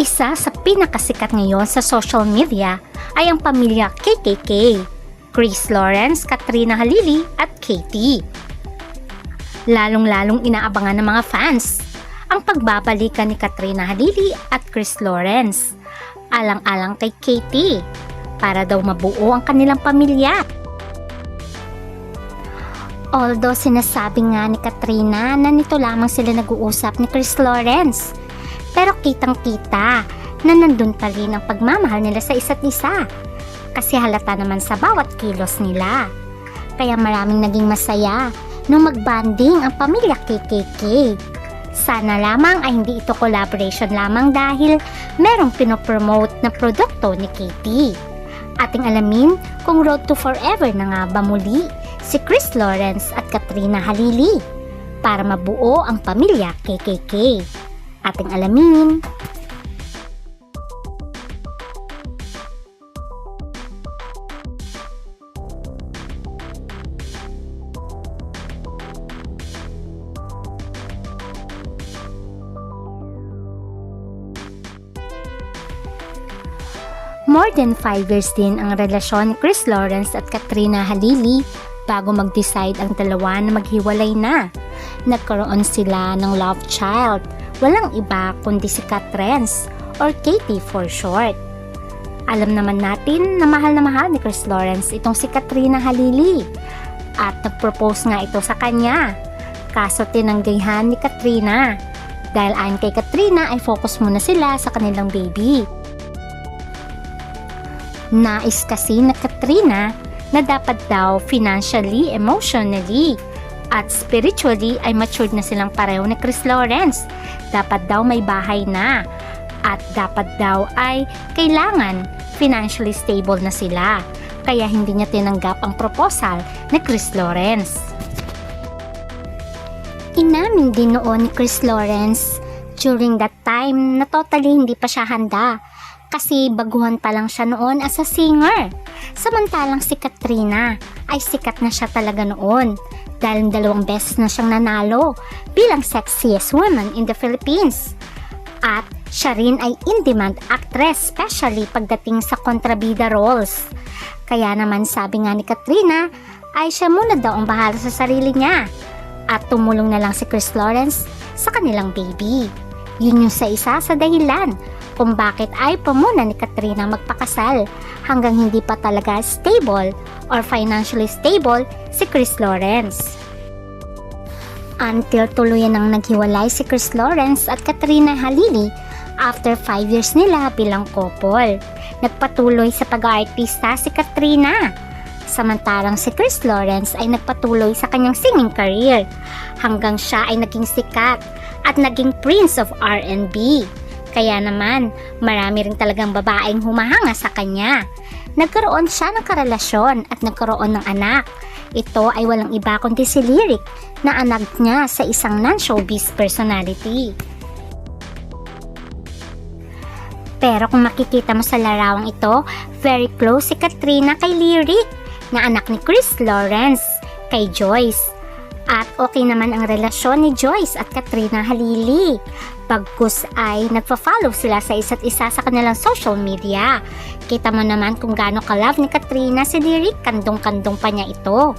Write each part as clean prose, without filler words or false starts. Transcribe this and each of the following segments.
Isa sa pinakasikat ngayon sa social media ay ang pamilya KKK, Chris Lawrence, Katrina Halili at Katie. Lalong-lalong inaabangan ng mga fans ang pagbabalikan ni Katrina Halili at Chris Lawrence, alang-alang kay Katie, para daw mabuo ang kanilang pamilya. Although sinasabi nga ni Katrina na nito lamang sila nag-uusap ni Chris Lawrence, pero kitang-kita na nandun pa rin ang pagmamahal nila sa isa't isa, kasi halata naman sa bawat kilos nila. Kaya maraming naging masaya nung magbanding ang pamilya KKK. Sana lamang ay hindi ito collaboration lamang dahil merong pinopromote na produkto ni Katie. Ating alamin kung road to forever na nga ba muli si Chris Lawrence at Katrina Halili para mabuo ang pamilya KKK. Ating alamin. More than 5 years din ang relasyon ni Chris Lawrence at Katrina Halili bago mag-decide ang dalawa na maghiwalay na. Nagkaroon sila ng love child, walang iba kundi si Katrens or Katie for short. Alam naman natin na mahal ni Chris Lawrence itong si Katrina Halili at nag-propose nga ito sa kanya. Kaso tinanggihan ni Katrina dahil ayon kay Katrina ay focus muna sila sa kanilang baby. Nais kasi na Katrina na dapat daw financially, emotionally, at spiritually ay matured na silang pareho ni Chris Lawrence. Dapat daw may bahay na at dapat daw ay kailangan financially stable na sila. Kaya hindi niya tinanggap ang proposal ni Chris Lawrence. Inamin din noon ni Chris Lawrence during that time na totally hindi pa siya handa. Kasi baguhan pa lang siya noon as a singer. Samantalang si Katrina ay sikat na siya talaga noon dahil 2 beses na siyang nanalo bilang sexiest woman in the Philippines. At siya rin ay in-demand actress, especially pagdating sa kontrabida roles. Kaya naman sabi nga ni Katrina ay siya muna daw ang bahala sa sarili niya at tumulong na lang si Chris Lawrence sa kanilang baby. Yun yung isa sa dahilan kung bakit ay pamuna ni Katrina magpakasal hanggang hindi pa talaga stable or financially stable si Chris Lawrence. Until tuluyan ang naghiwalay si Chris Lawrence at Katrina Halili after 5 years nila bilang couple. Nagpatuloy sa pag-aartista si Katrina. Samantalang si Chris Lawrence ay nagpatuloy sa kanyang singing career hanggang siya ay naging sikat at naging Prince of R&B. Kaya naman, marami rin talagang babaeng humahanga sa kanya. Nagkaroon siya ng karelasyon at nagkaroon ng anak. Ito ay walang iba kundi si Lyric na anak niya sa isang non-showbiz personality. Pero kung makikita mo sa larawang ito, very close si Katrina kay Lyric na anak ni Chris Lawrence kay Joyce. At okay naman ang relasyon ni Joyce at Katrina Halili. Bagkus ay nagpa-follow sila sa isa't isa sa kanilang social media. Kita mo naman kung gaano ka-love ni Katrina si Lyric, kandong-kandong pa niya ito.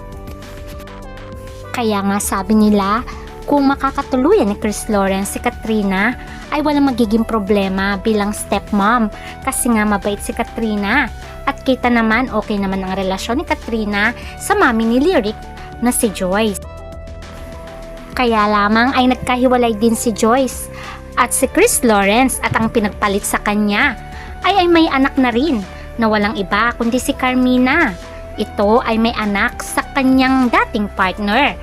Kaya nga sabi nila, kung makakatuluyan ni Chris Lawrence si Katrina, ay walang magiging problema bilang stepmom kasi nga mabait si Katrina. At kita naman okay naman ang relasyon ni Katrina sa mami ni Lyric na si Joyce. Kaya lamang ay nagkahiwalay din si Joyce at si Chris Lawrence at ang pinagpalit sa kanya ay may anak na rin na walang iba kundi si Carmina. Ito ay may anak sa kanyang dating partner.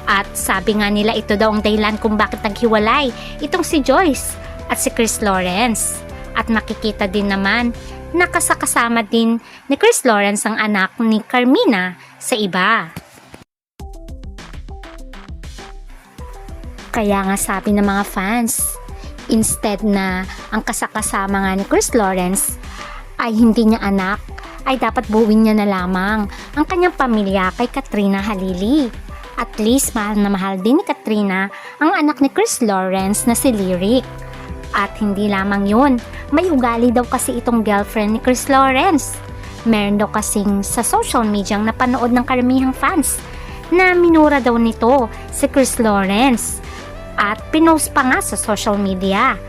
At sabi nga nila ito daw ang dahilan kung bakit naghiwalay itong si Joyce at si Chris Lawrence. At makikita din naman na kasama din ni Chris Lawrence ang anak ni Carmina sa iba. Kaya nga sabi ng mga fans, instead na ang kasama nga ni Chris Lawrence ay hindi niya anak, ay dapat buuin niya na lamang ang kanyang pamilya kay Katrina Halili. At least mahal na mahal din ni Katrina ang anak ni Chris Lawrence na si Lyric. At hindi lamang yun, May ugali daw kasi itong girlfriend ni Chris Lawrence. Meron daw kasing sa social media ang napanood ng karamihang fans na minura daw nito si Chris Lawrence at pinost pa nga sa social media.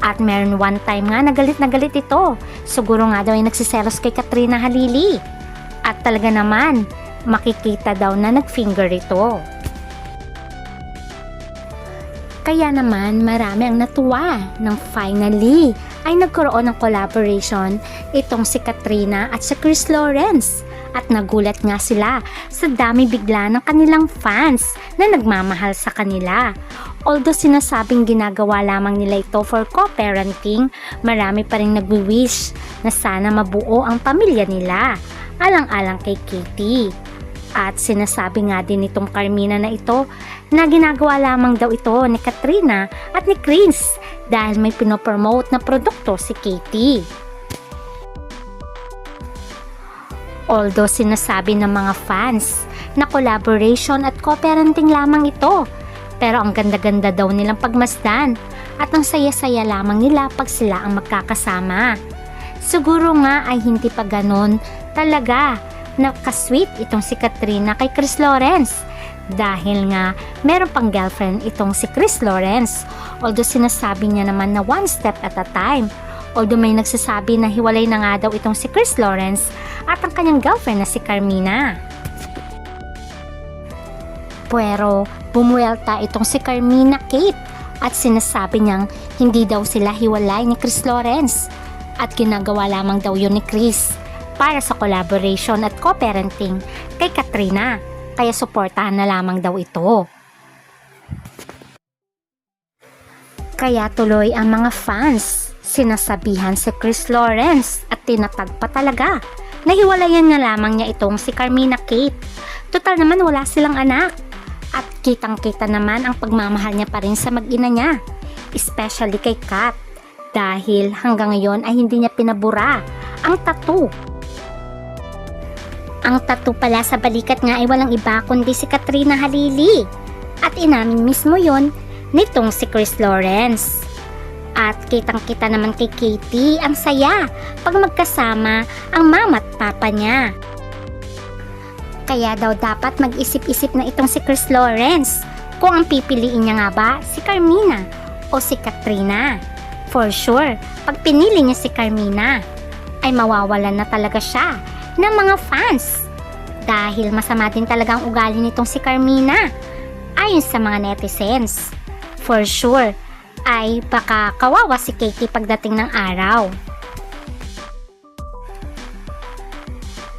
At meron one time nga na galit ito. Siguro nga daw ay nagsiselos kay Katrina Halili. At talaga naman, makikita daw na nag-finger ito. Kaya naman marami ang natuwa nang finally ay nagkaroon ng collaboration itong si Katrina at si Chris Lawrence. At nagulat nga sila sa dami bigla ng kanilang fans na nagmamahal sa kanila. Although sinasabing ginagawa lamang nila ito for co-parenting, marami pa rin nagwi-wish na sana mabuo ang pamilya nila, alang-alang kay Katie. At sinasabi nga din itong Carmina na ito na ginagawa lamang daw ito ni Katrina at ni Chris dahil may pinopromote na produkto si Katie. Although sinasabi ng mga fans na collaboration at co-parenting lamang ito, pero ang ganda-ganda daw nilang pagmasdan at ang saya-saya lamang nila pag sila ang magkakasama. Siguro nga ay hindi pa ganon talaga nakasweet itong si Katrina kay Chris Lawrence dahil nga meron pang girlfriend itong si Chris Lawrence, although sinasabi niya naman na one step at a time. Although may nagsasabi na hiwalay na nga daw itong si Chris Lawrence at ang kanyang girlfriend na si Carmina. Pero bumuelta itong si Carmina Kate at sinasabi niyang hindi daw sila hiwalay ni Chris Lawrence at ginagawa lamang daw yun ni Chris para sa collaboration at co-parenting kay Katrina, kaya suportahan na lamang daw ito. Kaya tuloy ang mga fans sinasabihan si Chris Lawrence at tinatag pa talaga na hiwalayan na lamang niya itong si Carmina Kate. Total naman wala silang anak at kitang-kita naman ang pagmamahal niya pa rin sa mag-ina niya, especially kay Kat dahil hanggang ngayon ay hindi niya pinabura ang tattoo. Ang tattoo pala sa balikat nga ay walang iba kundi si Katrina Halili at inamin mismo yon nitong si Chris Lawrence. At kitang-kita naman kay Katie ang saya pag magkasama ang mama at papa niya. Kaya daw dapat mag-isip-isip na itong si Chris Lawrence kung ang pipiliin niya nga ba si Carmina o si Katrina. For sure, pag pinili niya si Carmina ay mawawalan na talaga siya ng mga fans dahil masama din talaga ang ugali nitong si Carmina ayon sa mga netizens. For sure, ay baka kawawa si Katie pagdating ng araw.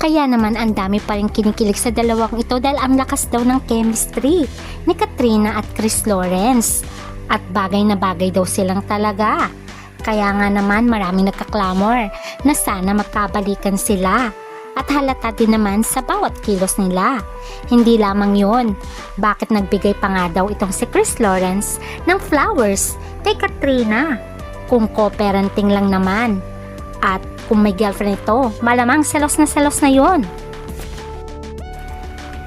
Kaya naman ang dami pa rin kinikilig sa dalawang ito dahil ang lakas daw ng chemistry ni Katrina at Chris Lawrence at bagay na bagay daw silang talaga. Kaya nga naman maraming nagkaklamor na sana magkabalikan sila at halata din naman sa bawat kilos nila. Hindi lamang yon, bakit nagbigay pa nga daw itong si Chris Lawrence ng flowers kay Katrina kung co-parenting lang naman. At kung may girlfriend ito, malamang selos na yon.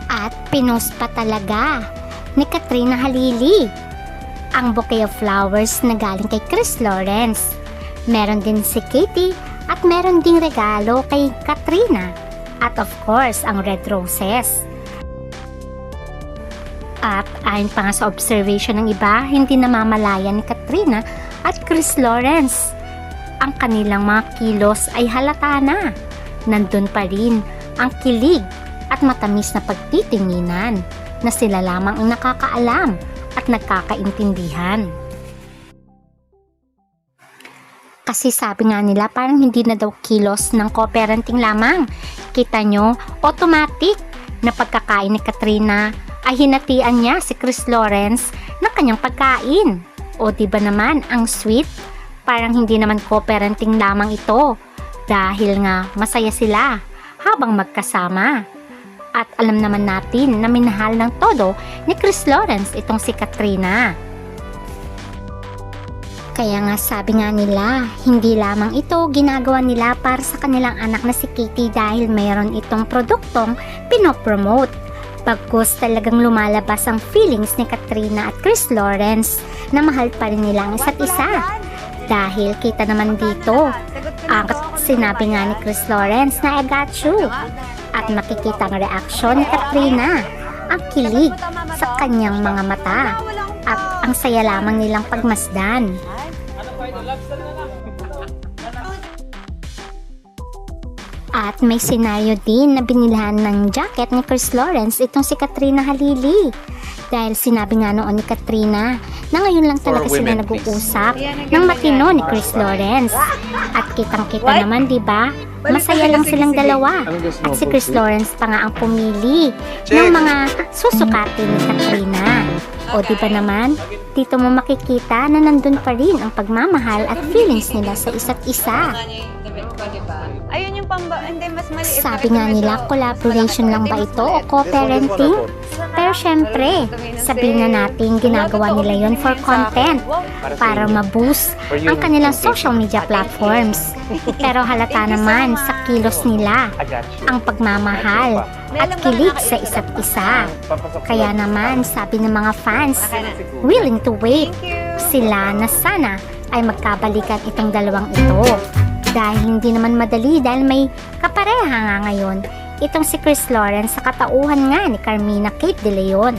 At pinost pa talaga ni Katrina Halili ang bouquet of flowers na galing kay Chris Lawrence. Meron din si Katie at meron ding regalo kay Katrina at of course ang red roses. At ayon pa nga sa observation ng iba, hindi namamalayan ni Katrina at Chris Lawrence. Ang kanilang mga kilos ay halata na. Nandun pa rin ang kilig at matamis na pagtitinginan na sila lamang ang nakakaalam at nagkakaintindihan. Kasi sabi nga nila parang hindi na daw kilos ng co-parenting lamang. Kita nyo, automatic na pagkakain ni Katrina ay hinatian niya si Chris Lawrence ng kanyang pagkain. O diba naman ang sweet? Parang hindi naman co-parenting lamang ito dahil nga masaya sila habang magkasama. At alam naman natin na minahal ng todo ni Chris Lawrence itong si Katrina. Kaya nga sabi nga nila, hindi lamang ito ginagawa nila para sa kanilang anak na si Katie dahil mayroon itong produktong pinopromote. Pagkus talagang lumalabas ang feelings ni Katrina at Chris Lawrence na mahal pa rin nila ang isa't isa. Dahil kita naman dito, ang sinabi nga ni Chris Lawrence na I got you. At makikita ang reaksyon ni Katrina, ang kilig sa kanyang mga mata at ang saya lamang nilang pagmasdan. At may senaryo din na binilhan ng jacket ni Chris Lawrence itong si Katrina Halili. Dahil sinabi nga noon ni Katrina na ngayon lang talaga sila nag-uusap ng matino ni Chris Lawrence. At kitang-kita naman, di ba? Masaya lang silang dalawa. At si Chris Lawrence pa nga ang pumili ng mga susukatin ni Katrina. O di ba naman, dito mo makikita na nandun pa rin ang pagmamahal at feelings nila sa isa't isa. Ayun yung hindi, mas maliit. Sabi nga nila, collaboration lang ba ito o co-parenting? Pero syempre, sabihin na natin ginagawa nila yon for content para ma-boost ang kanilang social media platforms. Pero halata naman sa kilos nila ang pagmamahal at kilig sa isa't isa. Kaya naman, sabi ng mga fans, willing to wait sila na sana ay magkabalikan itong dalawang ito. Dahil hindi naman madali dahil may kapareha nga ngayon itong si Chris Lawrence sa katauhan nga ni Carmina Kate De Leon.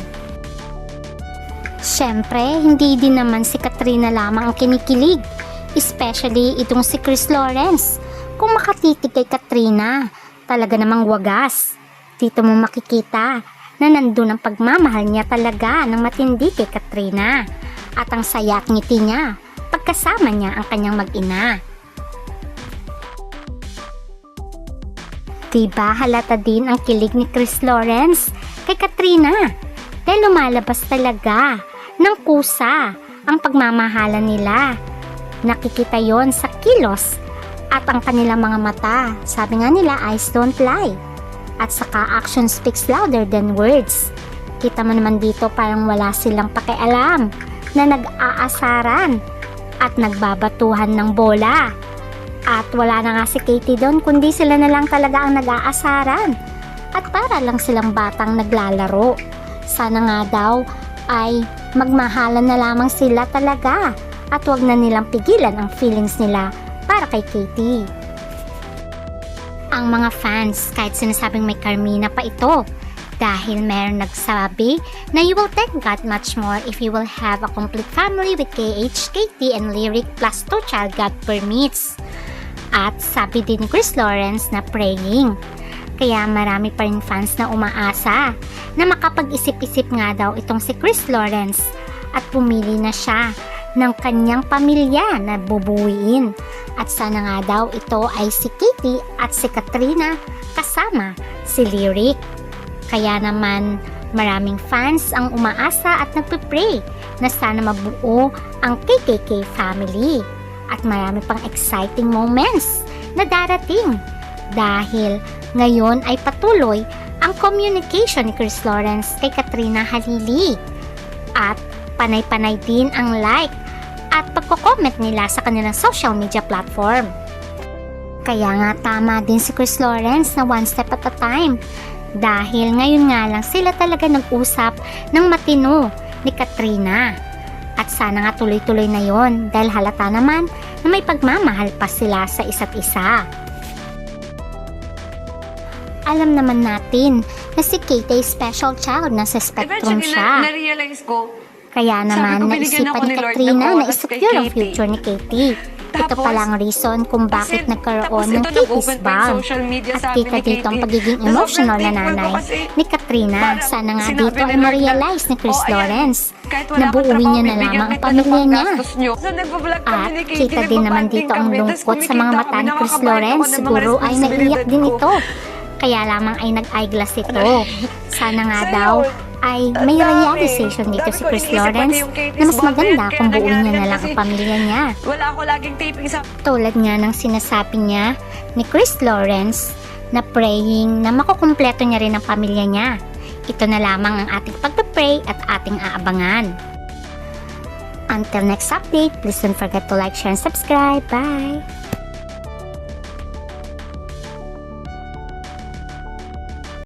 Siyempre, hindi din naman si Katrina lamang ang kinikilig, especially itong si Chris Lawrence. Kung makatitig kay Katrina, talaga namang wagas. Dito mo makikita na nandun ang pagmamahal niya talaga ng matindi kay Katrina at ang saya at ngiti niya pagkasama niya ang kanyang mag-ina. Diba halata din ang kilig ni Chris Lawrence kay Katrina dahil lumalabas talaga ng kusa ang pagmamahalan nila. Nakikita yon sa kilos at ang kanilang mga mata. Sabi nga nila, eyes don't lie. At saka action speaks louder than words. Kita mo naman dito parang wala silang pakialam na nag-aasaran at nagbabatuhan ng bola. At wala na nga si Katie doon, kundi sila na lang talaga ang nag-aasaran. At para lang silang batang naglalaro. Sana nga daw ay magmahalan na lamang sila talaga. At wag na nilang pigilan ang feelings nila para kay Katie. Ang mga fans, kahit sinasabing may Carmina pa ito. Dahil meron nagsabi na you will thank God much more if you will have a complete family with KH, Katie, and Lyric plus 2 child God permits. At sabi din ni Chris Lawrence na praying. Kaya marami pa rin fans na umaasa na makapag-isip-isip nga daw itong si Chris Lawrence at pumili na siya ng kanyang pamilya na bubuuin. At sana nga daw ito ay si Katie at si Katrina kasama si Lyric. Kaya naman maraming fans ang umaasa at nagpipray na sana mabuo ang KKK family. At marami pang exciting moments na darating dahil ngayon ay patuloy ang communication ni Chris Lawrence kay Katrina Halili at panay-panay din ang like at pagko-comment nila sa kanilang social media platform. Kaya nga tama din si Chris Lawrence na one step at a time dahil ngayon nga lang sila talaga nag-usap ng matino ni Katrina. At sana nga tuloy-tuloy na yon dahil halata naman na may pagmamahal pa sila sa isa't isa. Alam naman natin na si Kate ay special child na sa spectrum siya. Na-realize ko. Kaya naman naisipan ni Katrina na isecure ang future ni Katie. Ito palang reason kung bakit nagkaroon ng Katie's Bond. At kita dito ang pagiging emotional na nanay ni Katrina. Sana nga dito ay ma-realize ni Chris Lawrence na buuin niya na lamang ang pamilya niya. At kita din naman dito ang lungkot sa mga mata ni Chris Lawrence. Siguro ay naiiyak din ito. Kaya lamang ay nag-eyeglass ito. Sana nga daw ay may realization dito si Chris Lawrence na mas maganda kung buuin niya na lang ang pamilya niya. Wala ako laging taping sa... Tulad nga ng sinasabi niya ni Chris Lawrence na praying na makukumpleto niya rin ang pamilya niya. Ito na lamang ang ating pagpe-pray at ating aabangan. Until next update, please don't forget to like, share, and subscribe. Bye!